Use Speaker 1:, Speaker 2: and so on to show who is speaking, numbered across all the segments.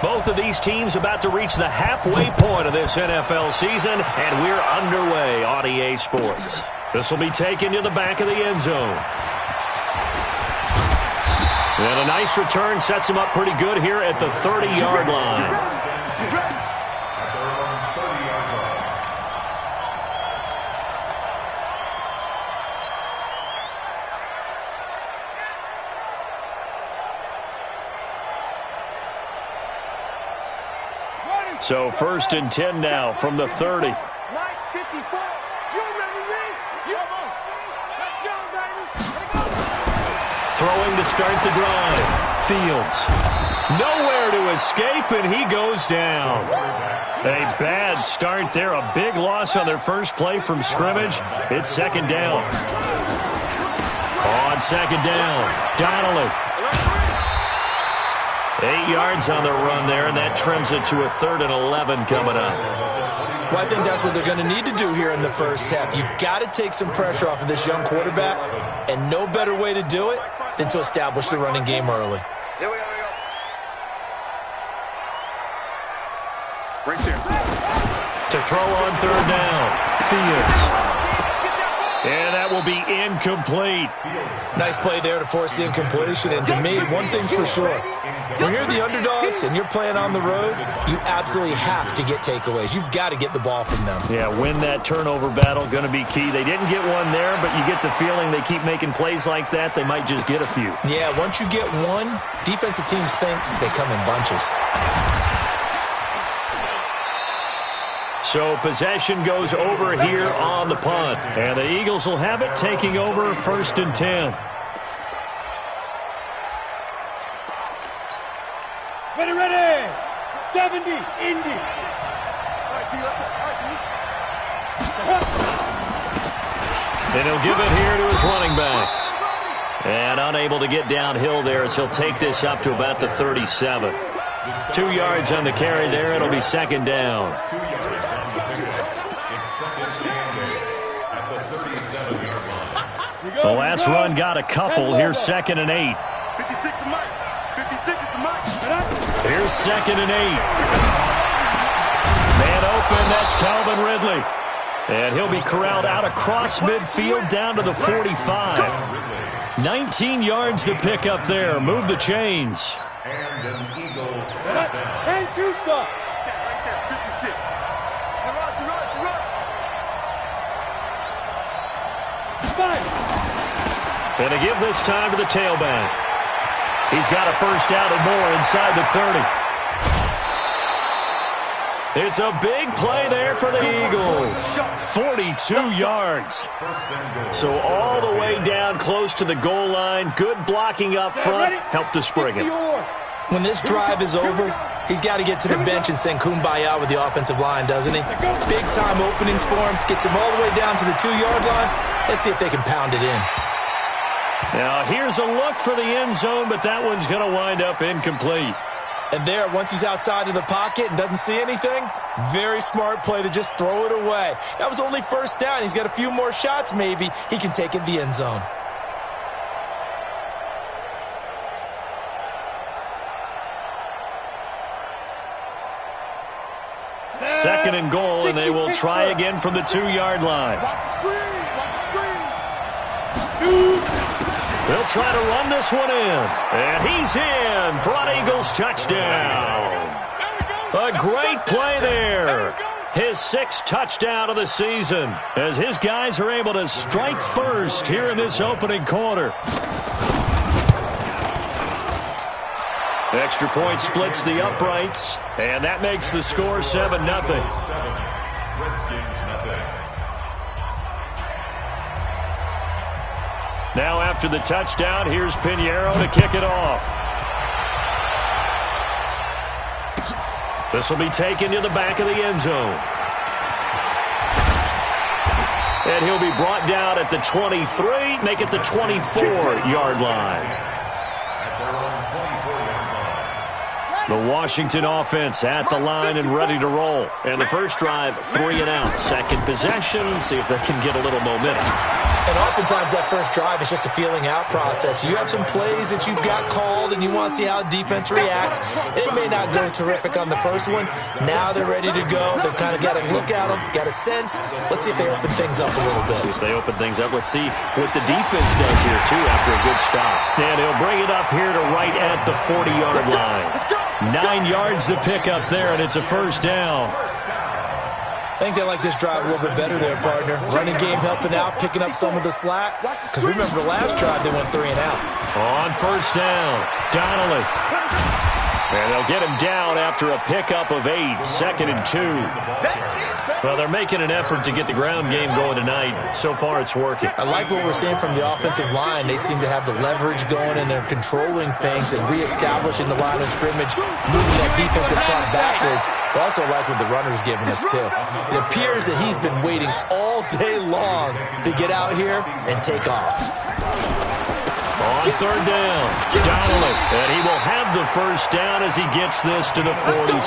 Speaker 1: Both of these teams about to reach the halfway point of this NFL season, and we're underway on EA Sports. This will be taken to the back of the end zone. And a nice return sets him up pretty good here at the 30-yard line. So 1st and 10 now from the 30. Throwing to start the drive. Fields. Nowhere to escape, and he goes down. A bad start there. A big loss on their first play from scrimmage. It's 2nd down. On 2nd down, Donnelly. 8 yards on the run there, and that trims it to a 3rd and 11 coming up.
Speaker 2: Well, I think that's what they're going to need to do here in the first half. You've got to take some pressure off of this young quarterback, and no better way to do it than to establish the running game early.
Speaker 3: Here we go. Right there.
Speaker 1: To throw on 3rd down, Fields. And that will be incomplete.
Speaker 2: Nice play there to force the incompletion. And to me, one thing's for sure. When you're the underdogs and you're playing on the road, you absolutely have to get takeaways. You've got to get the ball from them.
Speaker 1: Yeah, win that turnover battle, going to be key. They didn't get one there, but you get the feeling they keep making plays like that, they might just get a few.
Speaker 2: Yeah, once you get one, defensive teams think they come in bunches.
Speaker 1: So possession goes over here on the punt. And the Eagles will have it, taking over 1st and 10.
Speaker 4: Ready. 70, Indy.
Speaker 1: And he'll give it here to his running back. And unable to get downhill there as he'll take this up to about the 37. 2 yards on the carry there. It'll be 2nd down. The last run got a couple. Here's 2nd and 8.
Speaker 3: 56 is Mike. 56 is the Mike.
Speaker 1: Here's 2nd and 8. Man open, that's Calvin Ridley. And he'll be corralled out across midfield down to the 45. 19 yards to pick up there. Move the chains.
Speaker 4: And two stop.
Speaker 3: Right there, 56.
Speaker 1: And to give this time to the tailback. He's got a first down and more inside the 30. It's a big play there for the Eagles. 42 yards. So all the way down close to the goal line. Good blocking up front. Helped to spring it.
Speaker 2: When this drive is over, he's got to get to the bench and send Kumbaya with the offensive line, doesn't he? Big-time openings for him. Gets him all the way down to the 2-yard line. Let's see if they can pound it in.
Speaker 1: Now, here's a look for the end zone, but that one's going to wind up incomplete.
Speaker 2: And there, once he's outside of the pocket and doesn't see anything, very smart play to just throw it away. That was only 1st down. He's got a few more shots, maybe. He can take it in the end zone.
Speaker 1: Second and goal, and they will try again from the 2-yard line. They'll try to run this one in. And he's in for an Eagles touchdown. A great play there. His 6th touchdown of the season as his guys are able to strike first here in this opening quarter. Extra point splits the uprights, and that makes the score 7-0. Now after the touchdown, here's Pinheiro to kick it off. This will be taken to the back of the end zone. And he'll be brought down at the 23, make it the 24-yard line. The Washington offense at the line and ready to roll. And the first drive, 3 and out. Second possession, see if they can get a little momentum.
Speaker 2: And oftentimes that first drive is just a feeling out process. You have some plays that you've got called and you want to see how defense reacts. It may not go terrific on the first one. Now they're ready to go. They've kind of got to look at them, got a sense. Let's see if they open things up a little bit.
Speaker 1: See if they open things up. Let's see what the defense does here, too, after a good stop. And he'll bring it up here to right at the 40-yard line. 9 yards to pick up there, and it's a first down.
Speaker 2: I think they like this drive a little bit better there, partner. Running game helping out, picking up some of the slack. Because remember, the last drive they went 3 and out.
Speaker 1: On first down, Donnelly. And they'll get him down after a pickup of 8, 2nd and 2. Well, they're making an effort to get the ground game going tonight. So far, it's working.
Speaker 2: I like what we're seeing from the offensive line. They seem to have the leverage going, and they're controlling things and reestablishing the line of scrimmage, moving that defensive front backwards. But also like what the runner's giving us, too. It appears that he's been waiting all day long to get out here and take off.
Speaker 1: On third down, Donnelly, and he will have the first down as he gets this to the 47.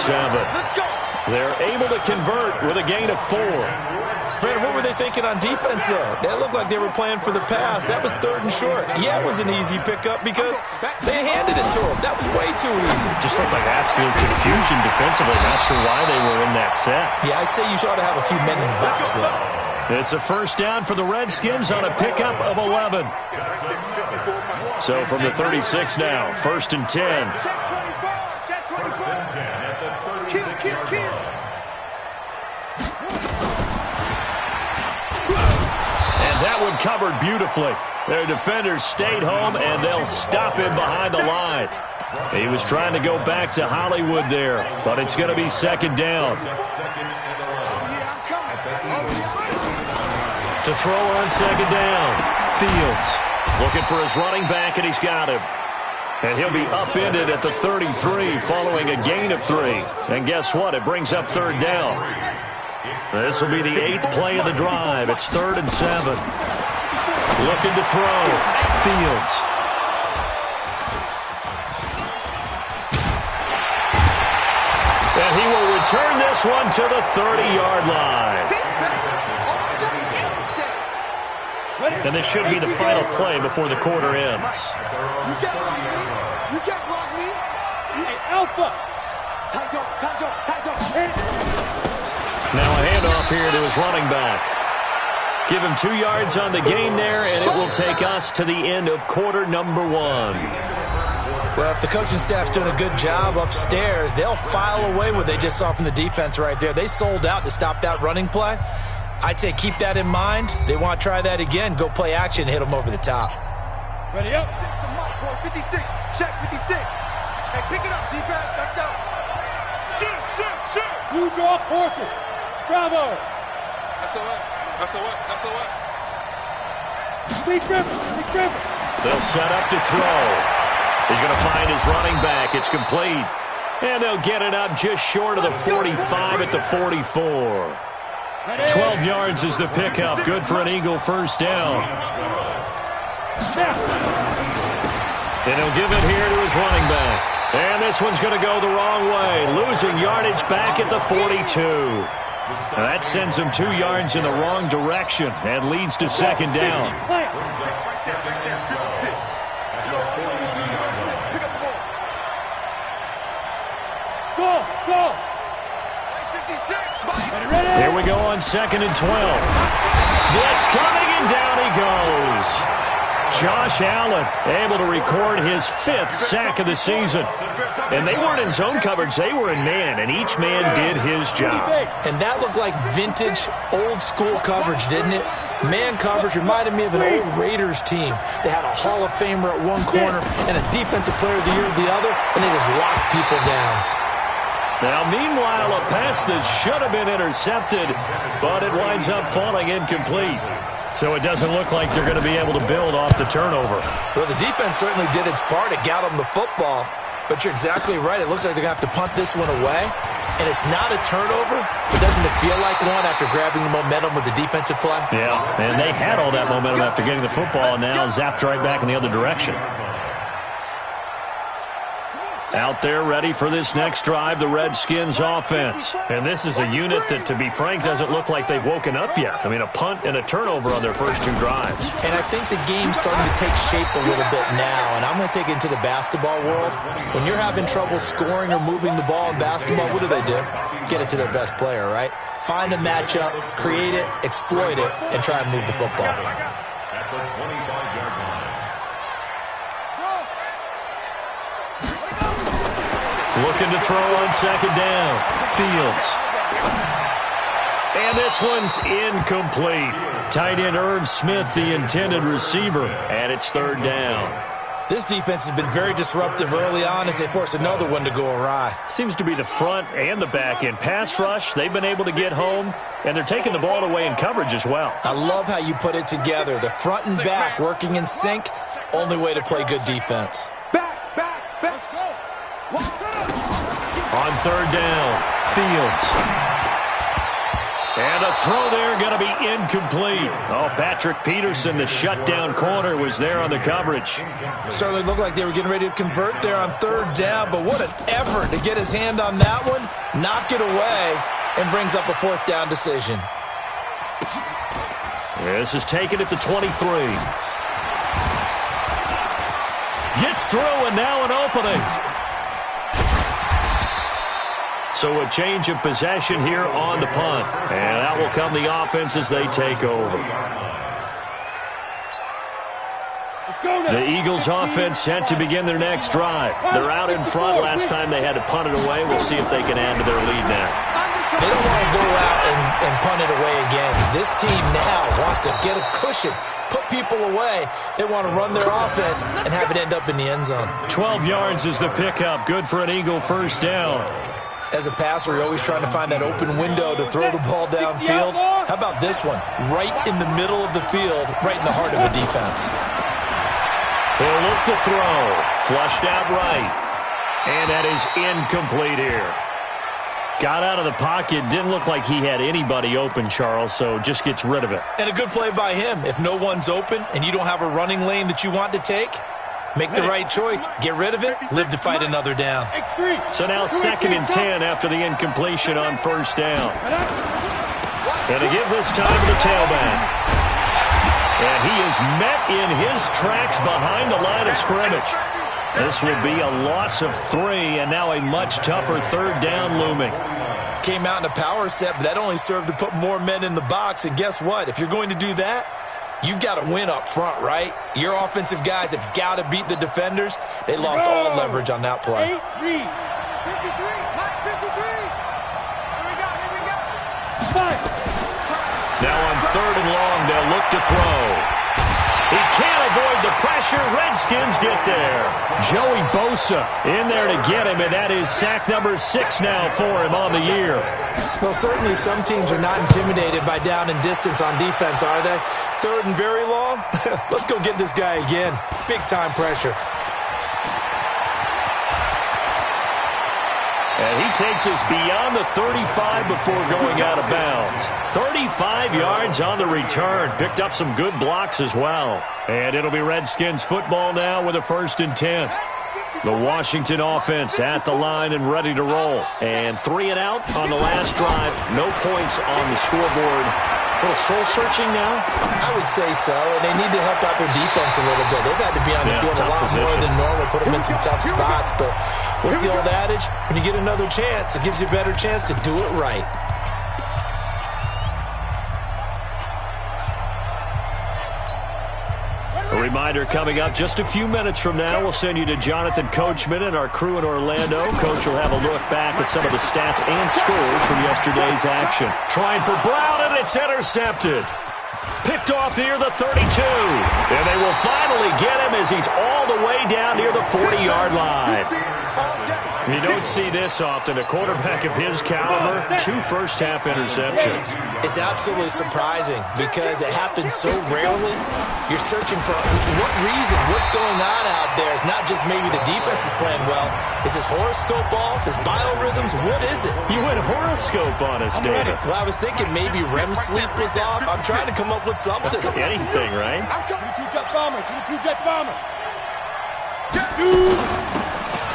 Speaker 1: They're able to convert with a gain of 4.
Speaker 2: Brandon, what were they thinking on defense there? That looked like they were playing for the pass. That was 3rd and short. Yeah, it was an easy pickup because they handed it to him. That was way too easy.
Speaker 1: Just looked like absolute confusion defensively. Not sure why they were in that set.
Speaker 2: Yeah, I'd say you ought to have a few men in the box there.
Speaker 1: It's a first down for the Redskins on a pickup of 11. So from the 36 now, 1st and 10. And that one covered beautifully. Their defenders stayed home, and they'll stop him behind the line. He was trying to go back to Hollywood there, but it's going to be 2nd down. To throw on 2nd down, Fields looking for his running back, and he's got him. And he'll be upended at the 33 following a gain of 3. And guess what? It brings up 3rd down. This will be the 8th play of the drive. It's 3rd and 7. Looking to throw. Fields. And he will return this one to the 30-yard line. And this should be the final play before the quarter ends.
Speaker 3: You can't block me. You can't block me.
Speaker 4: Hey, Alpha. Tight up.
Speaker 1: Now a handoff here to his running back. Give him 2 yards on the gain there, and it will take us to the end of quarter number 1.
Speaker 2: Well, if the coaching staff's doing a good job upstairs, they'll file away what they just saw from the defense right there. They sold out to stop that running play. I'd say keep that in mind. They want to try that again. Go play action, hit them over the top.
Speaker 4: Ready up.
Speaker 3: 56. Check 56. Hey, pick it up, defense. Let's go. Shoot.
Speaker 4: Blue draw forfeit. Bravo.
Speaker 3: That's a what?
Speaker 4: Big grip.
Speaker 1: They'll set up to throw. He's going to find his running back. It's complete. And they'll get it up just short of the 45 at the 44. 12 yards is the pickup. Good for an Eagle first down. And he'll give it here to his running back. And this one's going to go the wrong way. Losing yardage back at the 42. And that sends him 2 yards in the wrong direction and leads to 2nd down.
Speaker 4: Go.
Speaker 1: Here we go on 2nd and 12. Blitz coming, and down he goes. Josh Allen able to record his 5th sack of the season. And they weren't in zone coverage, they were in man, and each man did his job.
Speaker 2: And that looked like vintage, old-school coverage, didn't it? Man coverage reminded me of an old Raiders team. They had a Hall of Famer at one corner and a Defensive Player of the Year at the other, and they just locked people down.
Speaker 1: Now, meanwhile, a pass that should have been intercepted, but it winds up falling incomplete. So it doesn't look like they're going to be able to build off the turnover.
Speaker 2: Well, the defense certainly did its part. It got them the football. But you're exactly right. It looks like they're going to have to punt this one away. And it's not a turnover, but doesn't it feel like one after grabbing the momentum with the defensive play?
Speaker 1: Yeah, and they had all that momentum after getting the football, and now zapped right back in the other direction. Out there ready for this next drive, the Redskins offense. And this is a unit that, to be frank, doesn't look like they've woken up yet. I mean, a punt and a turnover on their first 2 drives.
Speaker 2: And I think the game's starting to take shape a little bit now. And I'm going to take it into the basketball world. When you're having trouble scoring or moving the ball in basketball, what do? Get it to their best player, right? Find a matchup, create it, exploit it, and try and move the football.
Speaker 1: Looking to throw on second down. Fields. And this one's incomplete. Tight end Yr5, the intended receiver, and it's 3rd down.
Speaker 2: This defense has been very disruptive early on as they force another one to go awry.
Speaker 1: Seems to be the front and the back end. Pass rush, they've been able to get home, and they're taking the ball away in coverage as well.
Speaker 2: I love how you put it together. The front and back working in sync, only way to play good defense.
Speaker 3: Back. Let's go.
Speaker 1: On 3rd down, Fields. And a throw there going to be incomplete. Oh, Patrick Peterson, the shutdown corner, was there on the coverage.
Speaker 2: Certainly looked like they were getting ready to convert there on 3rd down, but what an effort to get his hand on that one, knock it away, and brings up a 4th down decision.
Speaker 1: This is taken at the 23. Gets through, and now an opening. So a change of possession here on the punt. And that will come the offense as they take over. The Eagles offense set to begin their next drive. They're out in front. Last time they had to punt it away. We'll see if they can add to their lead now.
Speaker 2: They don't want to go out and punt it away again. This team now wants to get a cushion, put people away. They want to run their offense and have it end up in the end zone.
Speaker 1: 12 yards is the pickup. Good for an Eagle 1st down.
Speaker 2: As a passer, you're always trying to find that open window to throw the ball downfield. How about this one? Right in the middle of the field, right in the heart of a defense.
Speaker 1: He'll look to throw. Flushed out right. And that is incomplete here. Got out of the pocket. Didn't look like he had anybody open, Charles, so just gets rid of it.
Speaker 2: And a good play by him. If no one's open and you don't have a running lane that you want to take, make the right choice. Get rid of it. Live to fight another down.
Speaker 1: So now 2nd and 10 after the incompletion on 1st down. And to give this time to the tailback. And he is met in his tracks behind the line of scrimmage. This will be a loss of 3, and now a much tougher 3rd down looming.
Speaker 2: Came out in a power set, but that only served to put more men in the box. And guess what? If you're going to do that, you've got to win up front, right? Your offensive guys have got to beat the defenders. They lost all leverage on that play.
Speaker 3: 53, Mike, 53. Here we go.
Speaker 1: Now on 3rd and long, they'll look to throw. He can't avoid the pressure. Redskins get there. Joey Bosa in there to get him, and that is sack number 6 now for him on the year.
Speaker 2: Well, certainly some teams are not intimidated by down and distance on defense, are they? 3rd and very long? Let's go get this guy again. Big-time pressure.
Speaker 1: And he takes us beyond the 35 before going out of bounds. 35 yards on the return. Picked up some good blocks as well. And it'll be Redskins football now with a 1st and 10. The Washington offense at the line and ready to roll. And 3 and out on the last drive. No points on the scoreboard. A little soul-searching now?
Speaker 2: I would say so, and they need to help out their defense a little bit. They've had to be on the field a lot more than normal, put them in some tough spots. But what's the old adage? When you get another chance, it gives you a better chance to do it right.
Speaker 1: A reminder coming up just a few minutes from now, we'll send you to Jonathan Coachman and our crew in Orlando. Coach will have a look back at some of the stats and scores from yesterday's action. Trying for Brown, and it's intercepted. Picked off near the 32. And they will finally get him as he's all the way down near the 40-yard line. You don't see this often. A quarterback of his caliber, 2 first-half interceptions.
Speaker 2: It's absolutely surprising because it happens so rarely. You're searching for what reason, what's going on out there. It's not just maybe the defense is playing well. Is his horoscope off? His biorhythms? What is it?
Speaker 1: You went horoscope on us, David.
Speaker 2: Well, I was thinking maybe REM sleep was off. I'm trying to come up with something.
Speaker 1: Anything, right?
Speaker 4: 22 jet bomber. 22 jet bomber.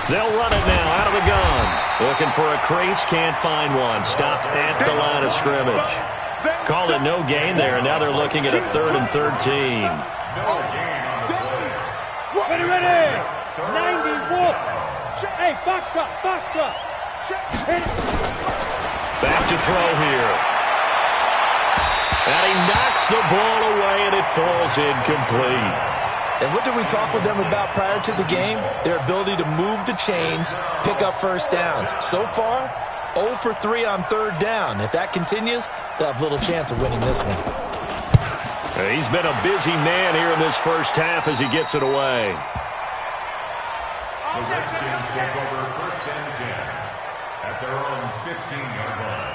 Speaker 1: They'll run it now out of the gun. Looking for a crease, can't find one. Stopped at the line of scrimmage. Called it no gain there, and now they're looking at a 3rd and 13.
Speaker 4: Ready. 91. Hey, foxtrot.
Speaker 1: Back to throw here. And he knocks the ball away, and it falls incomplete.
Speaker 2: And what did we talk with them about prior to the game? Their ability to move the chains, pick up first downs. So far, 0 for 3 on 3rd down. If that continues, they'll have little chance of winning this one.
Speaker 1: He's been a busy man here in this first half as he gets it away.
Speaker 5: The Redskins take over 1st and 10 at their own 15-yard line.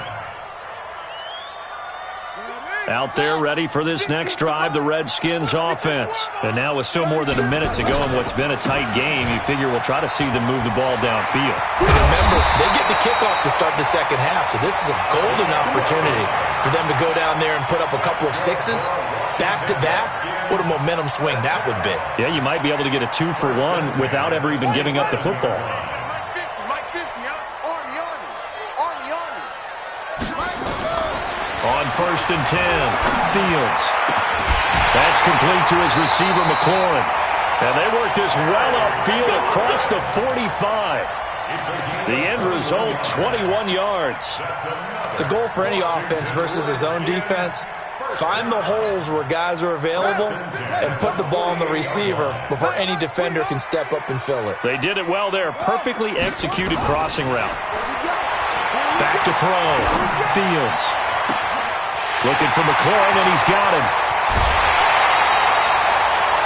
Speaker 1: Out there ready for this next drive, the Redskins offense. And now with still more than a minute to go in what's been a tight game, you figure we'll try to see them move the ball downfield.
Speaker 2: Remember, they get the kickoff to start the second half, so this is a golden opportunity for them to go down there and put up a couple of sixes back-to-back. What a momentum swing that would be.
Speaker 1: Yeah, you might be able to get a 2-for-1 without ever even giving up the football. On 1st and 10, Fields. That's complete to his receiver, McLaurin. And they work this well upfield across the 45. The end result, 21 yards.
Speaker 2: The goal for any offense versus his own defense, find the holes where guys are available and put the ball on the receiver before any defender can step up and fill it.
Speaker 1: They did it well there. Perfectly executed crossing route. Back to throw. Fields. Looking for McLaurin, and he's got him.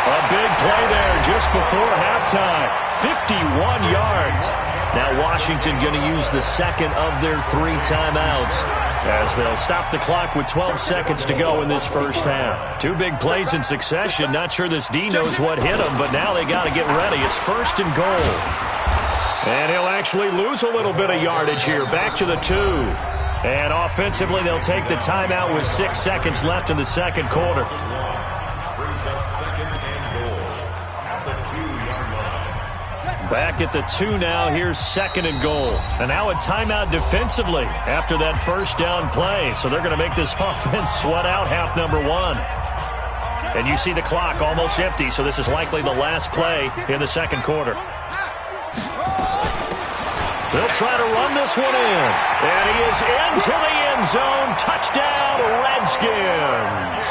Speaker 1: A big play there just before halftime. 51 yards. Now Washington going to use the second of their 3 timeouts as they'll stop the clock with 12 seconds to go in this first half. 2 big plays in succession. Not sure this D knows what hit him, but now they got to get ready. It's 1st and goal. And he'll actually lose a little bit of yardage here. Back to the 2. And offensively, they'll take the timeout with 6 seconds left in the second quarter. Back at the 2 now. Here's 2nd and goal. And now a timeout defensively after that first down play. So they're going to make this offense sweat out half number 1. And you see the clock almost empty, so this is likely the last play in the second quarter. They'll try to run this one in. And he is into the end zone. Touchdown, Redskins.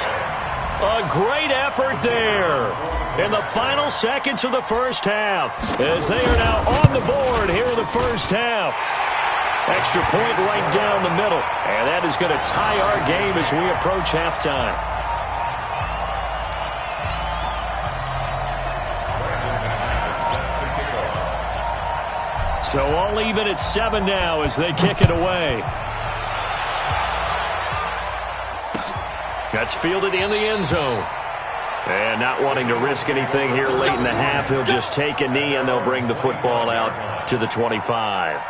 Speaker 1: A great effort there in the final seconds of the first half as they are now on the board here in the first half. Extra point right down the middle. And that is going to tie our game as we approach halftime. So all even at 7 now as they kick it away. That's fielded in the end zone. And not wanting to risk anything here late in the half, he'll just take a knee and they'll bring the football out to the 25.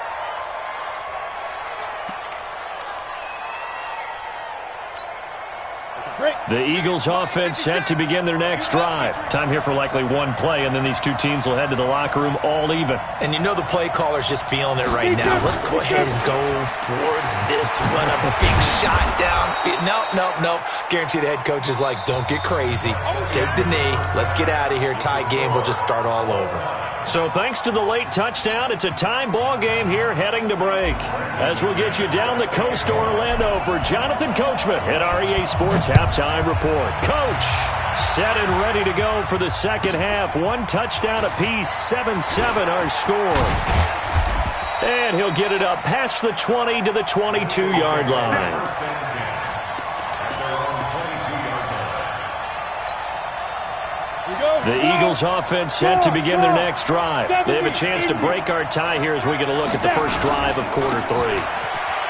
Speaker 1: The Eagles offense set to begin their next drive. Time here for likely 1 play, and then these 2 teams will head to the locker room all even.
Speaker 2: And you know the play caller's just feeling it right now. Let's go ahead and go for this one. A big shot downfield. Nope. Guaranteed the head coach is like, don't get crazy. Take the knee. Let's get out of here. Tie game. We'll just start all over.
Speaker 1: So thanks to the late touchdown, it's a time ball game here heading to break. As we'll get you down the coast to Orlando for Jonathan Coachman at our EA Sports Halftime Report. Coach, set and ready to go for the second half. 1 touchdown apiece, 7-7 our score. And he'll get it up past the 20 to the 22-yard line. The Eagles offense set to begin their next drive. They have a chance to break our tie here as we get a look at the first drive of quarter 3.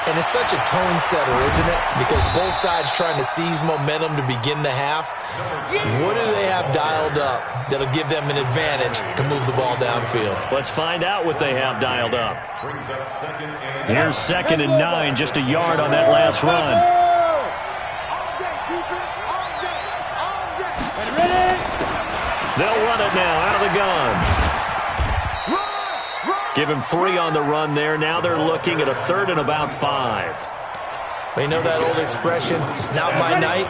Speaker 2: And it's such a tone setter, isn't it? Because both sides trying to seize momentum to begin the half. What do they have dialed up that'll give them an advantage to move the ball downfield?
Speaker 1: Let's find out what they have dialed up. Here's 2nd and 9, just a yard on that last run. They'll run it now out of the gun. Give him 3 on the run there. Now they're looking at a 3rd and about 5.
Speaker 2: Well, you know that old expression, it's not my night?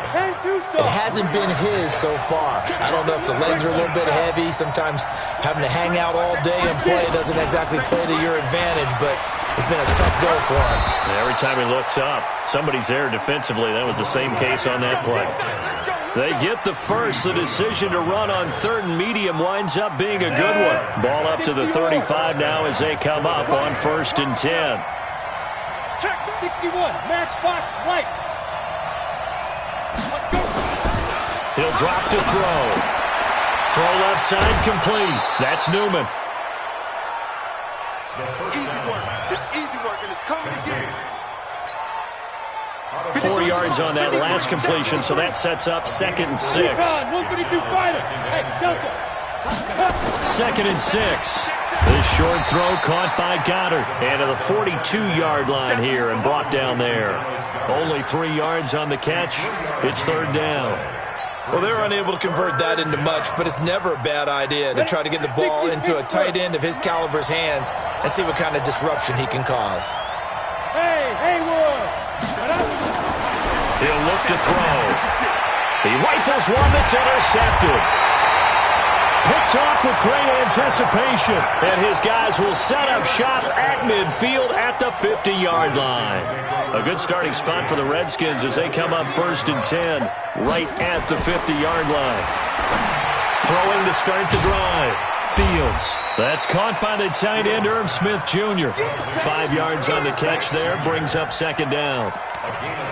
Speaker 2: It hasn't been his so far. I don't know if the legs are a little bit heavy. Sometimes having to hang out all day and play doesn't exactly play to your advantage, but it's been a tough go for him.
Speaker 1: Every time he looks up, somebody's there defensively. That was the same case on that play. They get the first. The decision to run on 3rd and medium winds up being a good one. Ball up to the 35 now as they come up on 1st and 10.
Speaker 4: Check 61, matchbox right.
Speaker 1: He'll drop to throw. Throw left side complete. That's Newman.
Speaker 3: Easy work. It's easy work, and it's coming again.
Speaker 1: 4 yards on that last completion, so that sets up 2nd and 6.
Speaker 4: 152 fighter. Hey, Delta.
Speaker 1: 2nd and 6. This short throw caught by Goddard. And to the 42-yard line here and brought down there. Only 3 yards on the catch. It's 3rd down.
Speaker 2: Well, they're unable to convert that into much, but it's never a bad idea to try to get the ball into a tight end of his caliber's hands and see what kind of disruption he can cause.
Speaker 4: Hey, Haywood.
Speaker 1: He'll look to throw. He rifles one that's intercepted. Picked off with great anticipation. And his guys will set up shop at midfield at the 50-yard line. A good starting spot for the Redskins as they come up 1st and 10 right at the 50-yard line. Throwing to start the drive. Fields. That's caught by the tight end, Irv Smith Jr. 5 yards on the catch there. Brings up 2nd down.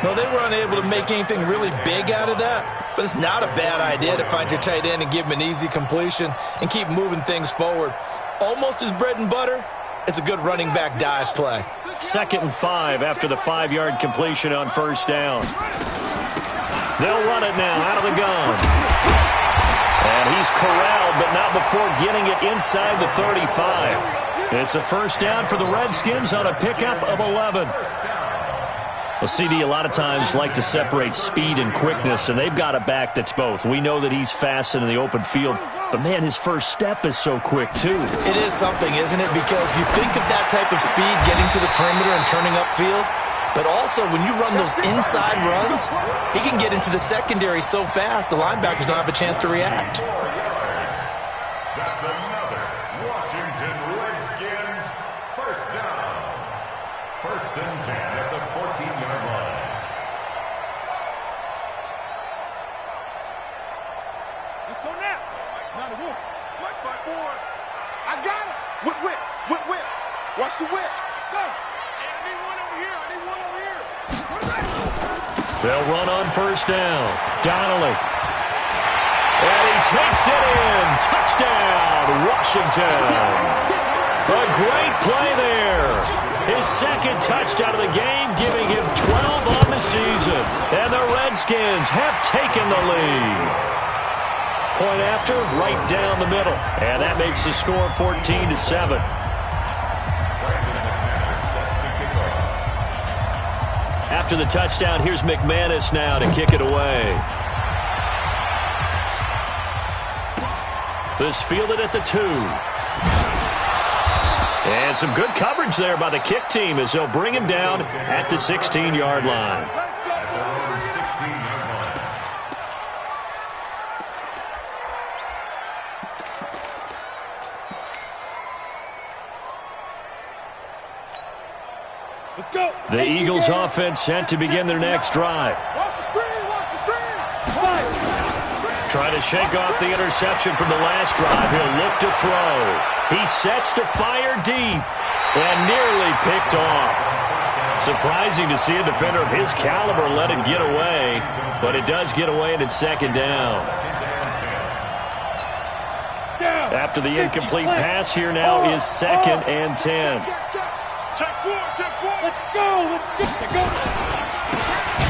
Speaker 2: No, they were unable to make anything really big out of that, but it's not a bad idea to find your tight end and give him an easy completion and keep moving things forward. Almost his bread and butter is a good running back dive play.
Speaker 1: 2nd and 5 after the 5-yard completion on 1st down. They'll run it now out of the gun. And he's corralled, but not before getting it inside the 35. It's a 1st down for the Redskins on a pickup of 11. Well, CD, a lot of times like to separate speed and quickness, and they've got a back that's both. We know that he's fast in the open field, but, man, his first step is so quick, too.
Speaker 2: It is something, isn't it? Because you think of that type of speed getting to the perimeter and turning upfield, but also when you run those inside runs, he can get into the secondary so fast the linebackers don't have a chance to react.
Speaker 5: That's another Washington Redskins 1st down. 1st and 10 at the 14-yard line.
Speaker 3: Let's go now. Now the whoop. Watch my board. I got it. Whip, whip, whip, whip. Watch the whip. Go. Hey, I need one over here. I need one over here.
Speaker 1: They'll run on 1st down. Donnelly. And he takes it in. Touchdown, Washington. A great play there. His 2nd touchdown of the game, giving him 12 on the season. And the Redskins have taken the lead. Point after, right down the middle. And that makes the score 14-7. After the touchdown, here's McManus now to kick it away. This fielded at the 2. And some good coverage there by the kick team as they'll bring him down at the 16-yard line.
Speaker 4: Let's go.
Speaker 1: The Eagles offense set to begin their next drive.
Speaker 3: Watch the screen. Watch the screen.
Speaker 4: Five.
Speaker 1: Trying to shake off the interception from the last drive. He'll look to throw. He sets to fire deep and nearly picked off. Surprising to see a defender of his caliber let it get away, but it does get away and it's 2nd down. After the incomplete pass, here now is 2nd and 10.
Speaker 3: Check 4.
Speaker 4: Let's go. Let's get to go.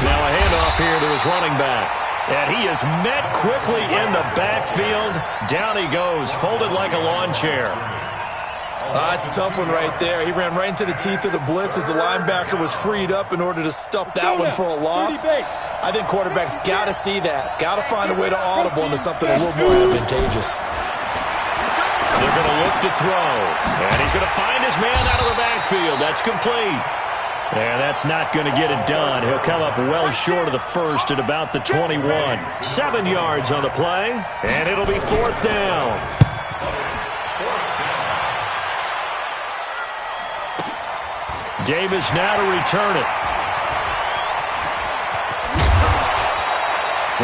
Speaker 1: Now a handoff here to his running back. And he is met quickly in the backfield. Down he goes, folded like a lawn chair.
Speaker 2: That's a tough one right there. He ran right into the teeth of the blitz as the linebacker was freed up in order to stuff that one for a loss. I think quarterbacks got to see that. Got to find a way to audible into something a little more advantageous.
Speaker 1: they're going to look to throw. And he's going to find his man out of the backfield. That's complete. And that's not going to get it done. He'll come up well short of the first at about the 21. 7 yards on the play, and it'll be 4th down. Davis now to return it.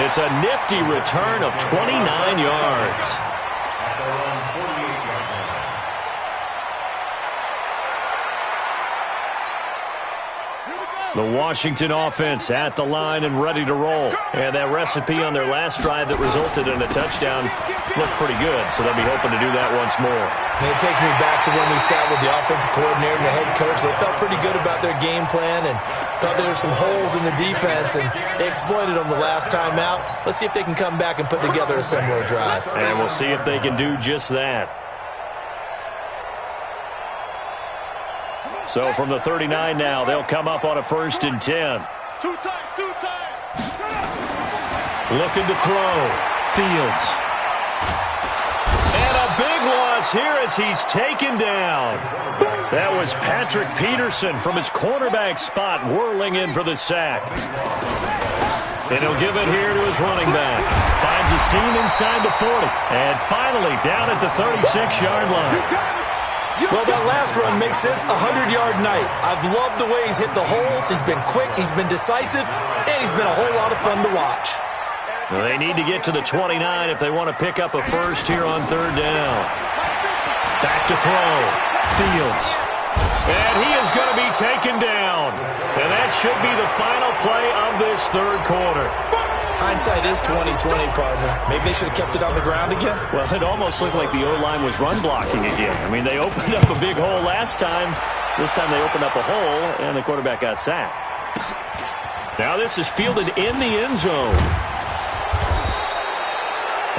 Speaker 1: It's a nifty return of 29 yards. The Washington offense at the line and ready to roll. And that recipe on their last drive that resulted in a touchdown looked pretty good, so they'll be hoping to do that once more.
Speaker 2: And it takes me back to when we sat with the offensive coordinator and the head coach. They felt pretty good about their game plan and thought there were some holes in the defense, and they exploited them the last time out. Let's see if they can come back and put together a similar drive.
Speaker 1: And we'll see if they can do just that. So from the 39 now, they'll come up on a 1st and 10.
Speaker 4: Two times.
Speaker 1: Looking to throw. Fields. And a big loss here as he's taken down. That was Patrick Peterson from his cornerback spot whirling in for the sack. And he'll give it here to his running back. Finds a seam inside the 40. And finally down at the 36-yard line.
Speaker 2: Well, that last run makes this a 100-yard night. I've loved the way he's hit the holes. He's been quick, he's been decisive, and he's been a whole lot of fun to watch.
Speaker 1: Well, they need to get to the 29 if they want to pick up a first here on 3rd down. Back to throw. Fields. And he is going to be taken down. And that should be the final play of this 3rd quarter.
Speaker 2: Hindsight is 20/20, partner. Maybe they should have kept it on the ground again.
Speaker 1: Well, it almost looked like the O-line was run blocking again. I mean, they opened up a big hole last time. This time they opened up a hole, and the quarterback got sacked. Now this is fielded in the end zone.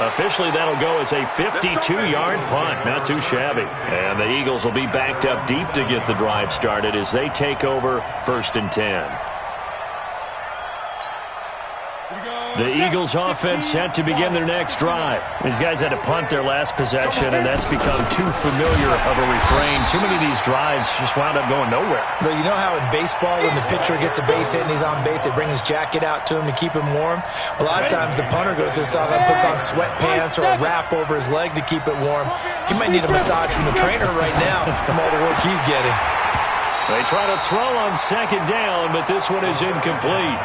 Speaker 1: Officially, that'll go as a 52-yard punt. Not too shabby. And the Eagles will be backed up deep to get the drive started as they take over 1st and 10. The Eagles offense set to begin their next drive. These guys had to punt their last possession, and that's become too familiar of a refrain. Too many of these drives just wound up going nowhere.
Speaker 2: But you know how in baseball, when the pitcher gets a base hit and he's on base, they bring his jacket out to him to keep him warm? A lot of times the punter goes to the sideline, puts on sweatpants or a wrap over his leg to keep it warm. He might need a massage from the trainer right now from all the work he's getting.
Speaker 1: They try to throw on 2nd down, but this one is incomplete.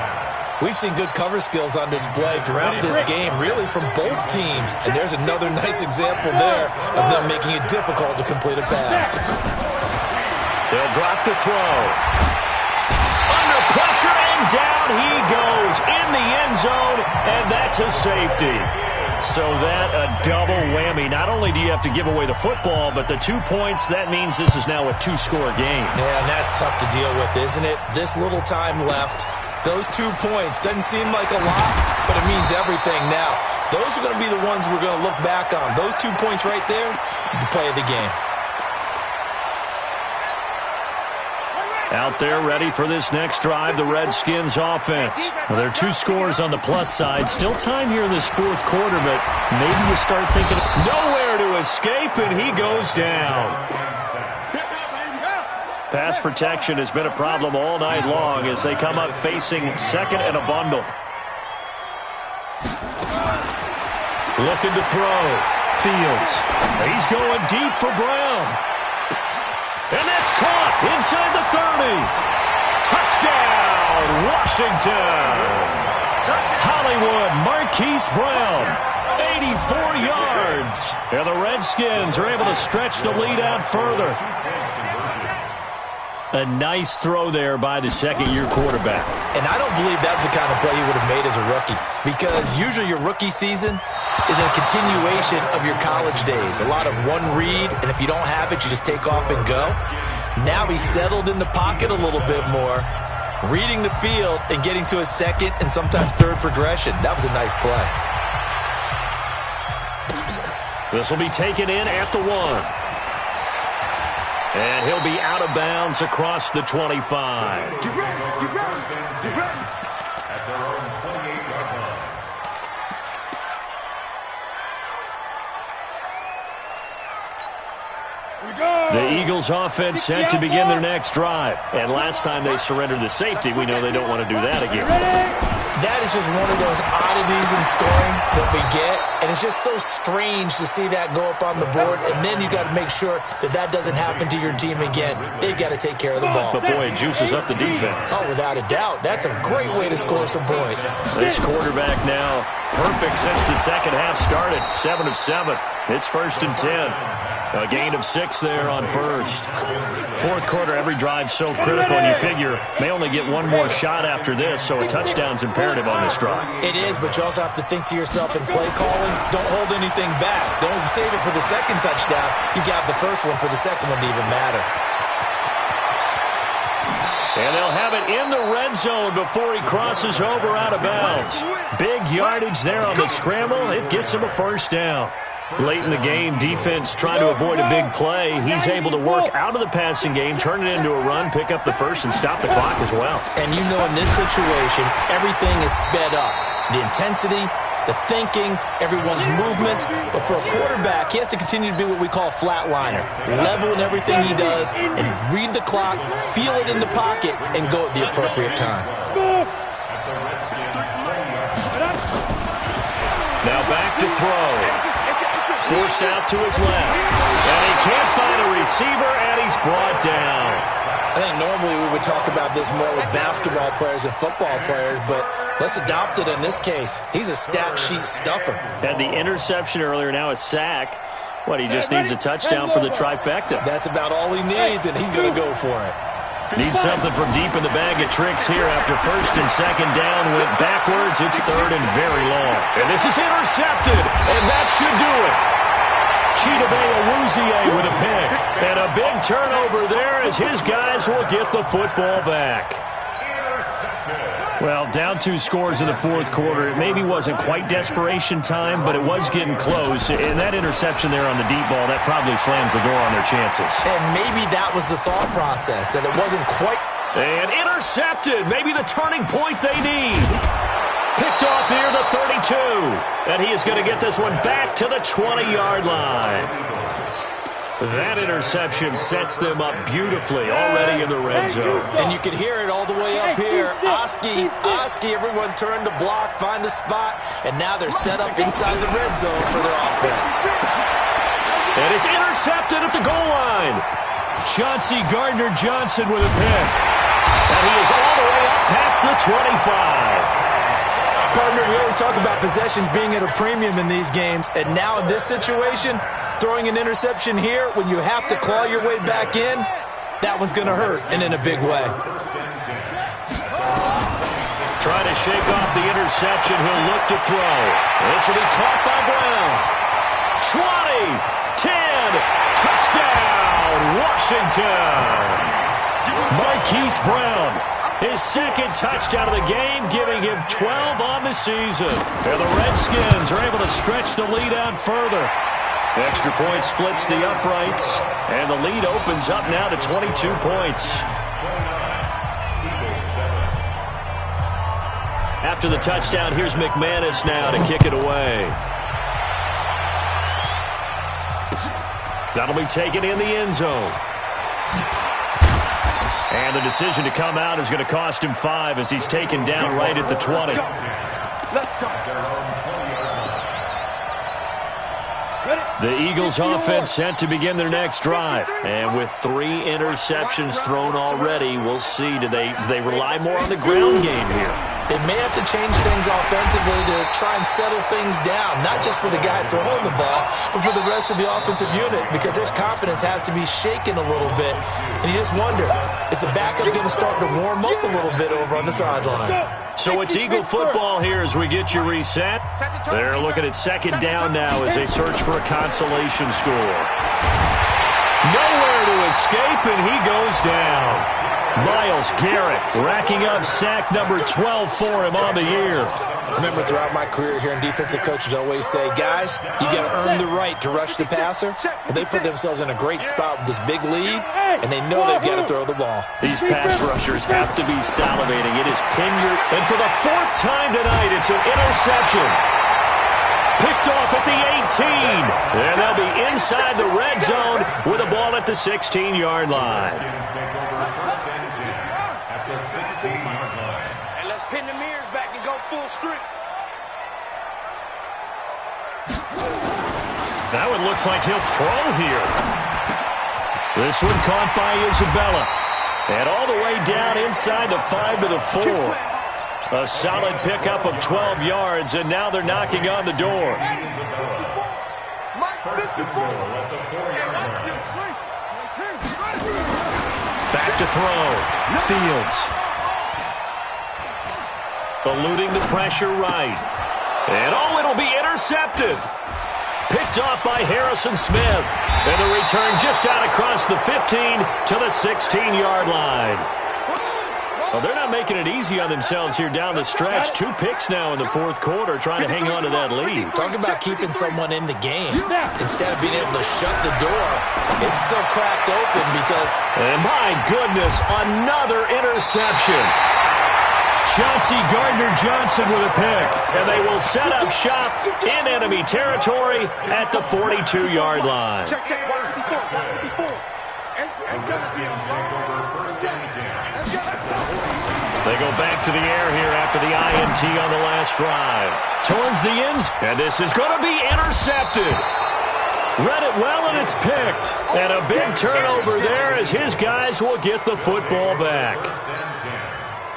Speaker 2: We've seen good cover skills on display throughout this game, really from both teams. And there's another nice example there of them making it difficult to complete a pass.
Speaker 1: They'll drop the throw. Under pressure, and down he goes in the end zone, and that's a safety. So that a double whammy. Not only do you have to give away the football, but the 2 points, that means this is now a 2-score game.
Speaker 2: Yeah, and that's tough to deal with, isn't it? This little time left. Those 2 points doesn't seem like a lot, but it means everything now. Those are going to be the ones we're going to look back on. Those 2 points right there, the play of the game.
Speaker 1: Out there ready for this next drive, the Redskins offense. Well, there are 2 scores on the plus side. Still time here in this 4th quarter, but maybe you start thinking nowhere to escape, and he goes down. Pass protection has been a problem all night long as they come up facing 2nd and a bundle. Looking to throw. Fields. He's going deep for Brown. And that's caught inside the 30. Touchdown, Washington. Hollywood Marquise Brown. 84 yards. And the Redskins are able to stretch the lead out further. A nice throw there by the 2nd-year quarterback.
Speaker 2: And I don't believe that was the kind of play he would have made as a rookie, because usually your rookie season is a continuation of your college days. A lot of one read, and if you don't have it, you just take off and go. Now he's settled in the pocket a little bit more, reading the field and getting to a 2nd and sometimes 3rd progression. That was a nice play.
Speaker 1: This will be taken in at the 1. And he'll be out of bounds across the 25.
Speaker 5: At their own 28-yard line.
Speaker 1: The Eagles offense set to begin their next drive. And last time they surrendered the safety, we know they don't want to do that again.
Speaker 2: That is just one of those oddities in scoring that we get, and it's just so strange to see that go up on the board, and then you got to make sure that that doesn't happen to your team again. They've got to take care of the ball.
Speaker 1: But, boy, it juices up the defense.
Speaker 2: Oh, without a doubt. That's a great way to score some points.
Speaker 1: This quarterback now perfect since the second half started. 7 of 7. It's 1st and 10. A gain of 6 there on first. Fourth quarter, every drive so critical, and you figure may only get one more shot after this, so a touchdown's imperative on this drive.
Speaker 2: It is, but you also have to think to yourself in play calling, don't hold anything back. Don't save it for the second touchdown. You got the first one for the second one to even matter.
Speaker 1: And they'll have it in the red zone before he crosses over out of bounds. Big yardage there on the scramble. It gets him a first down. Late in the game, defense trying to avoid a big play. He's able to work out of the passing game, turn it into a run, pick up the first, and stop the clock as well.
Speaker 2: And you know in this situation, everything is sped up. The intensity, the thinking, everyone's movements. But for a quarterback, he has to continue to be what we call a flatliner. Level in everything he does and read the clock, feel it in the pocket, and go at the appropriate time.
Speaker 1: Now back to throw. Forced out to his left. And he can't find a receiver, and he's brought down.
Speaker 2: I think normally we would talk about this more with basketball players and football players, but let's adopt it in this case. He's a stat sheet stuffer.
Speaker 1: Had the interception earlier, now a sack. What, he just needs a touchdown for the trifecta.
Speaker 2: That's about all he needs, and he's going to go for it.
Speaker 1: Needs something from deep in the bag of tricks here after 1st and 2nd down. Went backwards. It's 3rd and very long. And this is intercepted, and that should do it. Chidobe Awuzie with a pick. And a big turnover there as his guys will get the football back. Well, down 2 scores in the fourth quarter. It maybe wasn't quite desperation time, but it was getting close. And that interception there on the deep ball, that probably slams the door on their chances.
Speaker 2: And maybe that was the thought process, that it wasn't quite.
Speaker 1: And intercepted. Maybe the turning point they need. Picked off near the 32. And he is going to get this one back to the 20-yard line. That interception sets them up beautifully already in the red zone.
Speaker 2: And you could hear it all the way up here. Oski, everyone turned to block, find a spot, and now they're set up inside the red zone for their offense.
Speaker 1: And it's intercepted at the goal line. Chauncey Gardner-Johnson with a pick. And he is all the way up past the 25.
Speaker 2: Partner, we always talk about possessions being at a premium in these games, and now in this situation, throwing an interception here when you have to claw your way back in, that one's going to hurt, and in a big way.
Speaker 1: Trying to shake off the interception. He'll look to throw. This will be caught by Brown. 20, 10, touchdown, Washington. Marquise Brown, his 2nd touchdown of the game, giving him 12 on the season. And the Redskins are able to stretch the lead out further. Extra point splits the uprights, and the lead opens up now to 22 points. After the touchdown, here's McManus now to kick it away. That'll be taken in the end zone. And the decision to come out is going to cost him 5 as he's taken down right at the 20. The Eagles offense set to begin their next drive. And with 3 interceptions thrown already, we'll see. Do they rely more on the ground game here?
Speaker 2: They may have to change things offensively to try and settle things down, not just for the guy throwing the ball, but for the rest of the offensive unit, because their confidence has to be shaken a little bit. And you just wonder, is the backup going to start to warm up a little bit over on the sideline?
Speaker 1: So it's Eagle football here as we get you reset. They're looking at 2nd down now as they search for a consolation score. Nowhere to escape, and he goes down. Myles Garrett racking up sack number 12 for him on the year.
Speaker 2: Remember, throughout my career here in defensive coaches always say, guys, you got to earn the right to rush the passer. Well, they put themselves in a great spot with this big lead, and they know they've got to throw the ball.
Speaker 1: These pass rushers have to be salivating. It is Pinyard, and for the 4th time tonight, it's an interception. Picked off at the 18. And they'll be inside the red zone with a ball at the 16-yard line.
Speaker 5: At the 16-yard line.
Speaker 4: And let's pin the mirrors back and go full strength.
Speaker 1: That one looks like he'll throw here. This one caught by Isabella. And all the way down inside the 5 to the 4. A solid pickup of 12 yards, and now they're knocking on the door.
Speaker 5: First and goal at the 4-yard line.
Speaker 1: Back to throw. Fields. Eluding the pressure right. And oh, it'll be intercepted. Picked off by Harrison Smith. And the return just out across the 15 to the 16-yard line. Well, they're not making it easy on themselves here down the stretch. 2 picks now in the fourth quarter trying to hang on to that lead.
Speaker 2: Talk about keeping someone in the game. Instead of being able to shut the door, it's still cracked open because...
Speaker 1: And my goodness, another interception. Chauncey Gardner-Johnson with a pick. And they will set up shop in enemy territory at the 42-yard line.
Speaker 3: Check, 54.
Speaker 1: They go back to the air here after the INT on the last drive. Towards the ends, and this is going to be intercepted. Read it well, and it's picked. And a big turnover there as his guys will get the football back.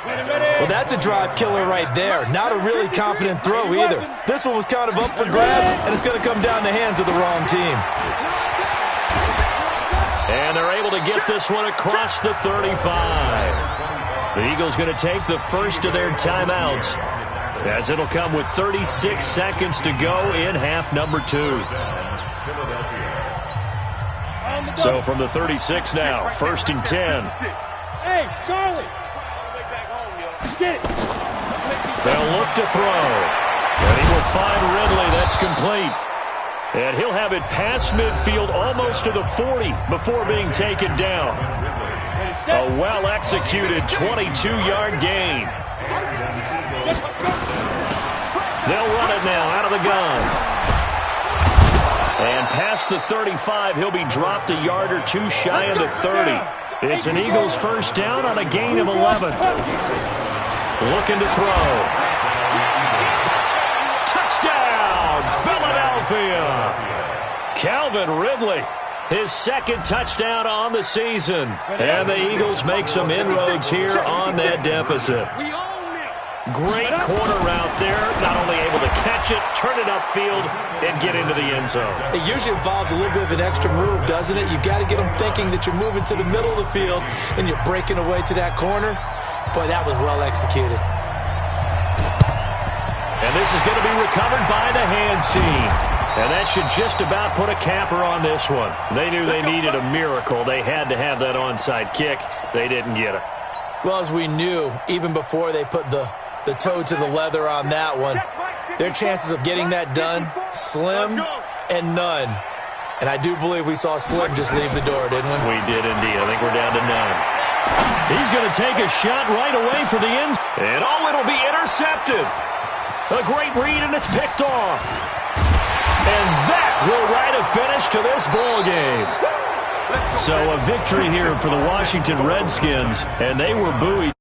Speaker 2: Well, that's a drive killer right there. Not a really confident throw either. This one was kind of up for grabs, and it's going to come down the hands of the wrong team.
Speaker 1: And they're able to get this one across the 35. The Eagles going to take the first of their timeouts, as it'll come with 36 seconds to go in half number 2. So from the 36 now, 1st and 10.
Speaker 4: Hey, Charlie. Get it.
Speaker 1: They'll look to throw. And he will find Ridley. That's complete. And he'll have it past midfield almost to the 40 before being taken down. A well-executed 22-yard gain. They'll run it now out of the gun. And past the 35, he'll be dropped a yard or 2 shy of the 30. It's an Eagles first down on a gain of 11. Looking to throw. Touchdown, Philadelphia. Calvin Ridley. His second touchdown on the season. And the Eagles make some inroads here on that deficit. Great corner route there. Not only able to catch it, turn it upfield, and get into the end zone.
Speaker 2: It usually involves a little bit of an extra move, doesn't it? You've got to get them thinking that you're moving to the middle of the field and you're breaking away to that corner. Boy, that was well executed.
Speaker 1: And this is going to be recovered by the hands team. And that should just about put a capper on this one. They knew they needed a miracle. They had to have that onside kick. They didn't get it.
Speaker 2: Well, as we knew, even before they put the toe to the leather on that one, their chances of getting that done, slim and none. And I do believe we saw Slim just leave the door, didn't we?
Speaker 1: We did indeed. I think we're down to none. He's going to take a shot right away for the end. And oh, it'll be intercepted. A great read, and it's picked off. And that will write a finish to this ball game. So a victory here for the Washington Redskins, and they were buoyed.